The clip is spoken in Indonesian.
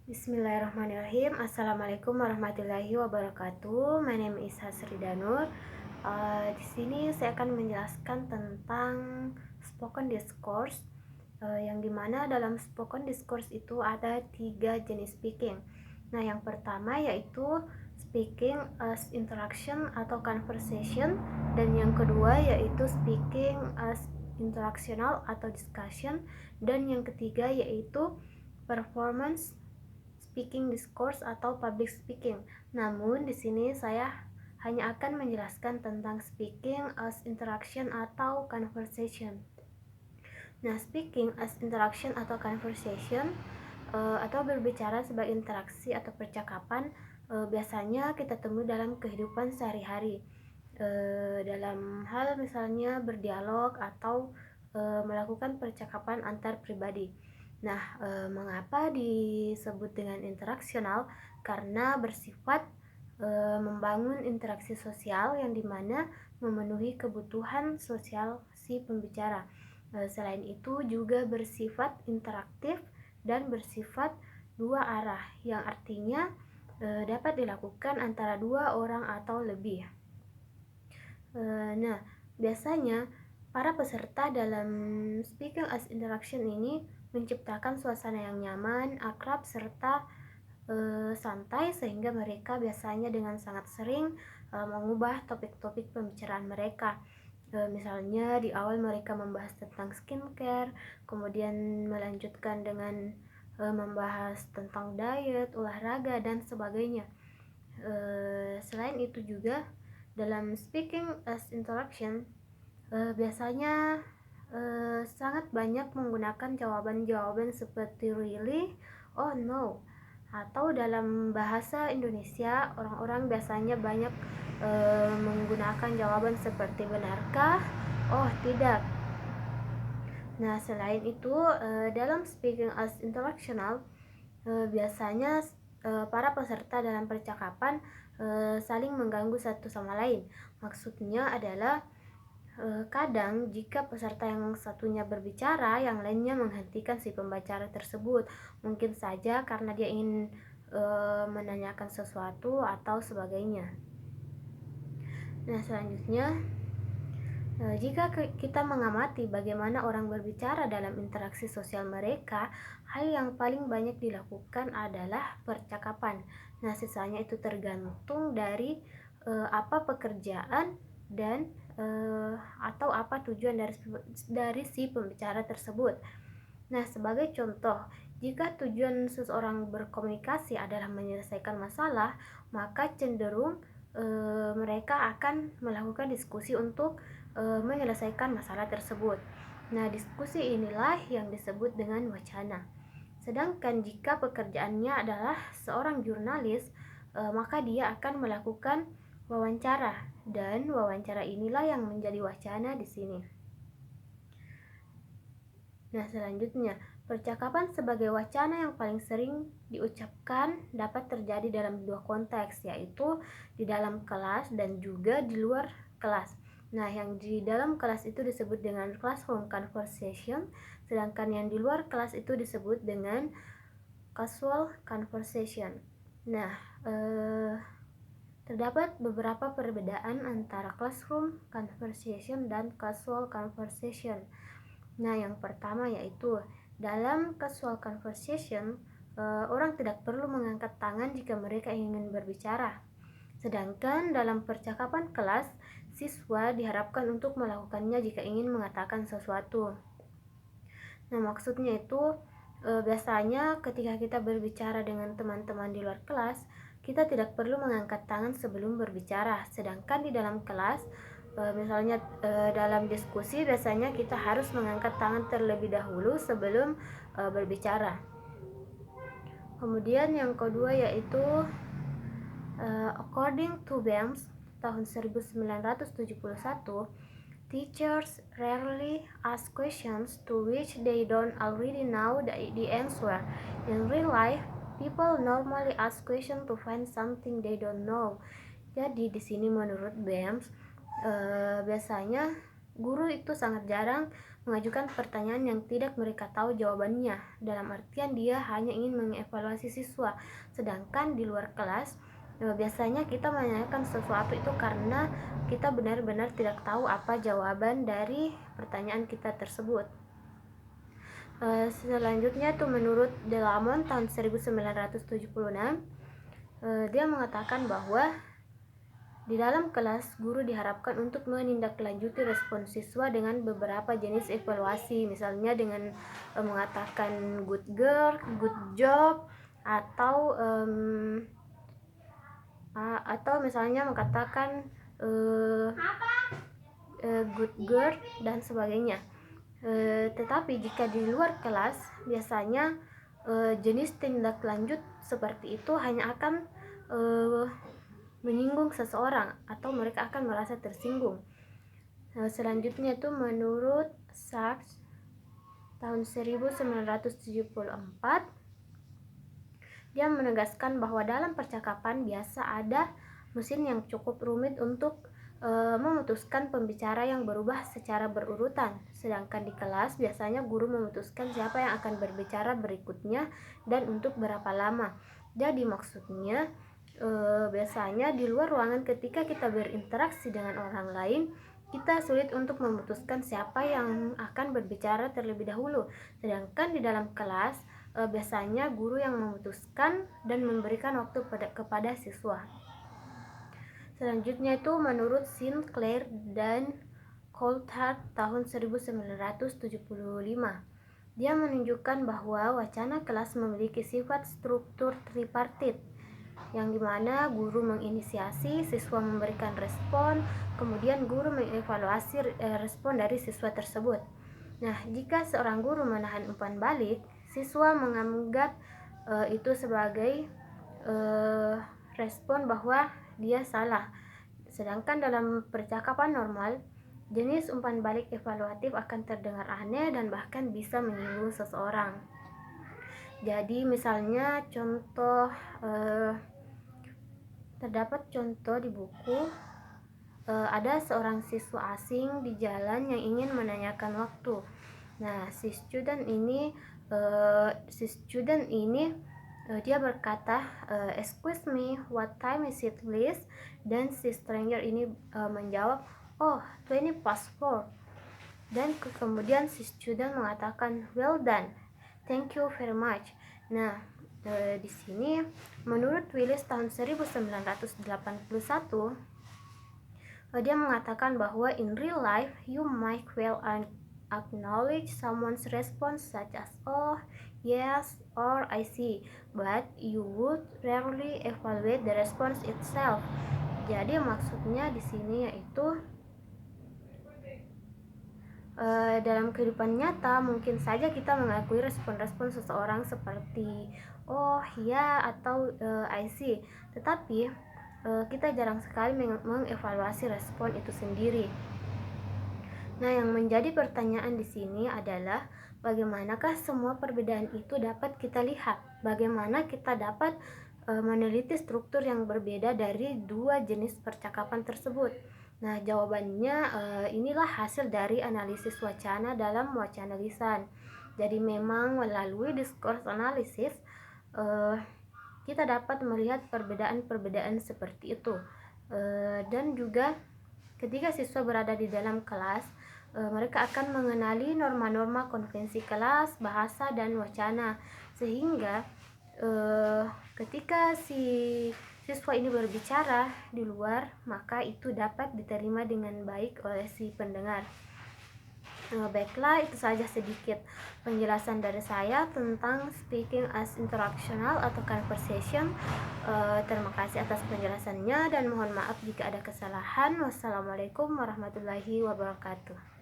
Bismillahirrahmanirrahim. Assalamualaikum warahmatullahi wabarakatuh. My name is Hasri Danur. Di sini saya akan menjelaskan tentang spoken discourse, yang dimana dalam spoken discourse itu ada 3 jenis speaking. Nah, yang pertama yaitu speaking as interaction atau conversation, dan yang kedua yaitu speaking as interactional atau discussion, dan yang ketiga yaitu performance speaking discourse atau public speaking. Namun di sini saya hanya akan menjelaskan tentang speaking as interaction atau conversation. Nah, speaking as interaction atau conversation atau berbicara sebagai interaksi atau percakapan biasanya kita temui dalam kehidupan sehari-hari. Dalam hal misalnya berdialog atau melakukan percakapan antar pribadi. Nah, mengapa disebut dengan interaksional? Karena bersifat membangun interaksi sosial yang dimana memenuhi kebutuhan sosial si pembicara. Selain itu juga bersifat interaktif dan bersifat dua arah, yang artinya dapat dilakukan antara dua orang atau lebih. Nah, biasanya para peserta dalam speaking as interaction ini menciptakan suasana yang nyaman, akrab, serta santai, sehingga mereka biasanya dengan sangat sering mengubah topik-topik pembicaraan mereka. Misalnya di awal mereka membahas tentang skincare, kemudian melanjutkan dengan membahas tentang diet, olahraga, dan sebagainya. Selain itu juga dalam speaking as interaction biasanya sangat banyak menggunakan jawaban-jawaban seperti really, oh no, atau dalam bahasa Indonesia orang-orang biasanya banyak menggunakan jawaban seperti benarkah, oh tidak. Nah, selain itu dalam speaking as interactional biasanya para peserta dalam percakapan saling mengganggu satu sama lain. Maksudnya adalah kadang jika peserta yang satunya berbicara, yang lainnya menghentikan si pembicara tersebut. Mungkin saja karena dia ingin menanyakan sesuatu atau sebagainya. Nah, selanjutnya jika kita mengamati bagaimana orang berbicara dalam interaksi sosial mereka, hal yang paling banyak dilakukan adalah percakapan. Nah, sisanya itu tergantung dari apa pekerjaan dan atau apa tujuan dari si pembicara tersebut. Nah, sebagai contoh, jika tujuan seseorang berkomunikasi adalah menyelesaikan masalah, maka cenderung mereka akan melakukan diskusi untuk menyelesaikan masalah tersebut. Nah, diskusi inilah yang disebut dengan wacana. Sedangkan jika pekerjaannya adalah seorang jurnalis, maka dia akan melakukan wawancara, dan wawancara inilah yang menjadi wacana di sini. Nah, selanjutnya, percakapan sebagai wacana yang paling sering diucapkan dapat terjadi dalam dua konteks, yaitu di dalam kelas dan juga di luar kelas. Nah, yang di dalam kelas itu disebut dengan classroom conversation, sedangkan yang di luar kelas itu disebut dengan casual conversation. Nah, terdapat beberapa perbedaan antara classroom conversation dan casual conversation. Nah, yang pertama yaitu dalam casual conversation, orang tidak perlu mengangkat tangan jika mereka ingin berbicara. Sedangkan dalam percakapan kelas, siswa diharapkan untuk melakukannya jika ingin mengatakan sesuatu. Nah, maksudnya itu biasanya ketika kita berbicara dengan teman-teman di luar kelas, kita tidak perlu mengangkat tangan sebelum berbicara. Sedangkan di dalam kelas, misalnya dalam diskusi, biasanya kita harus mengangkat tangan terlebih dahulu sebelum berbicara. Kemudian yang kedua yaitu according to Banks tahun 1971, teachers rarely ask questions to which they don't already know the answer. In real life, people normally ask questions to find something they don't know. Jadi di sini menurut Banks biasanya guru itu sangat jarang mengajukan pertanyaan yang tidak mereka tahu jawabannya. Dalam artian dia hanya ingin mengevaluasi siswa. Sedangkan di luar kelas, biasanya kita menanyakan sesuatu itu karena kita benar-benar tidak tahu apa jawaban dari pertanyaan kita tersebut. Selanjutnya tuh menurut Delamont tahun 1976, dia mengatakan bahwa di dalam kelas, guru diharapkan untuk menindaklanjuti respon siswa dengan beberapa jenis evaluasi, misalnya dengan mengatakan good girl, good job, atau misalnya mengatakan good girl dan sebagainya. Tetapi jika di luar kelas, biasanya jenis tindak lanjut seperti itu hanya akan menyinggung seseorang atau mereka akan merasa tersinggung. Selanjutnya itu menurut Sachs tahun 1974, dia menegaskan bahwa dalam percakapan biasa ada mesin yang cukup rumit untuk memutuskan pembicara yang berubah secara berurutan, sedangkan di kelas biasanya guru memutuskan siapa yang akan berbicara berikutnya dan untuk berapa lama. Jadi maksudnya biasanya di luar ruangan ketika kita berinteraksi dengan orang lain, kita sulit untuk memutuskan siapa yang akan berbicara terlebih dahulu, sedangkan di dalam kelas biasanya guru yang memutuskan dan memberikan waktu kepada siswa. Selanjutnya itu menurut Sinclair dan Coulthard tahun 1975, dia menunjukkan bahwa wacana kelas memiliki sifat struktur tripartit, yang dimana guru menginisiasi, siswa memberikan respon, kemudian guru mengevaluasi respon dari siswa tersebut. Nah, jika seorang guru menahan umpan balik, siswa menganggap itu sebagai respon bahwa dia salah. Sedangkan dalam percakapan normal, jenis umpan balik evaluatif akan terdengar aneh dan bahkan bisa menyinggung seseorang. Jadi misalnya terdapat contoh di buku, ada seorang siswa asing di jalan yang ingin menanyakan waktu. Nah, si student ini dia berkata, excuse me, what time is it please? Dan si stranger ini menjawab, oh, 4:20. Dan kemudian si student mengatakan, well done, thank you very much. Nah, di sini menurut Willis tahun 1981, dia mengatakan bahwa in real life you might well acknowledge someone's response such as oh, yes, or I see, but you would rarely evaluate the response itself. Jadi maksudnya di sini yaitu dalam kehidupan nyata mungkin saja kita mengakui respon-respon seseorang seperti oh ya atau I see, tetapi kita jarang sekali mengevaluasi respon itu sendiri. Nah, yang menjadi pertanyaan di sini adalah bagaimanakah semua perbedaan itu dapat kita lihat? Bagaimana kita dapat meneliti struktur yang berbeda dari dua jenis percakapan tersebut? Nah, jawabannya inilah hasil dari analisis wacana dalam wacana lisan. Jadi memang melalui discourse analysis kita dapat melihat perbedaan-perbedaan seperti itu. Dan juga ketika siswa berada di dalam kelas, mereka akan mengenali norma-norma konvensi kelas, bahasa, dan wacana, sehingga ketika si siswa ini berbicara di luar, maka itu dapat diterima dengan baik oleh si pendengar. Baiklah, itu saja sedikit penjelasan dari saya tentang speaking as interactional atau conversation. Terima kasih atas penjelasannya dan mohon maaf jika ada kesalahan. Wassalamualaikum warahmatullahi wabarakatuh.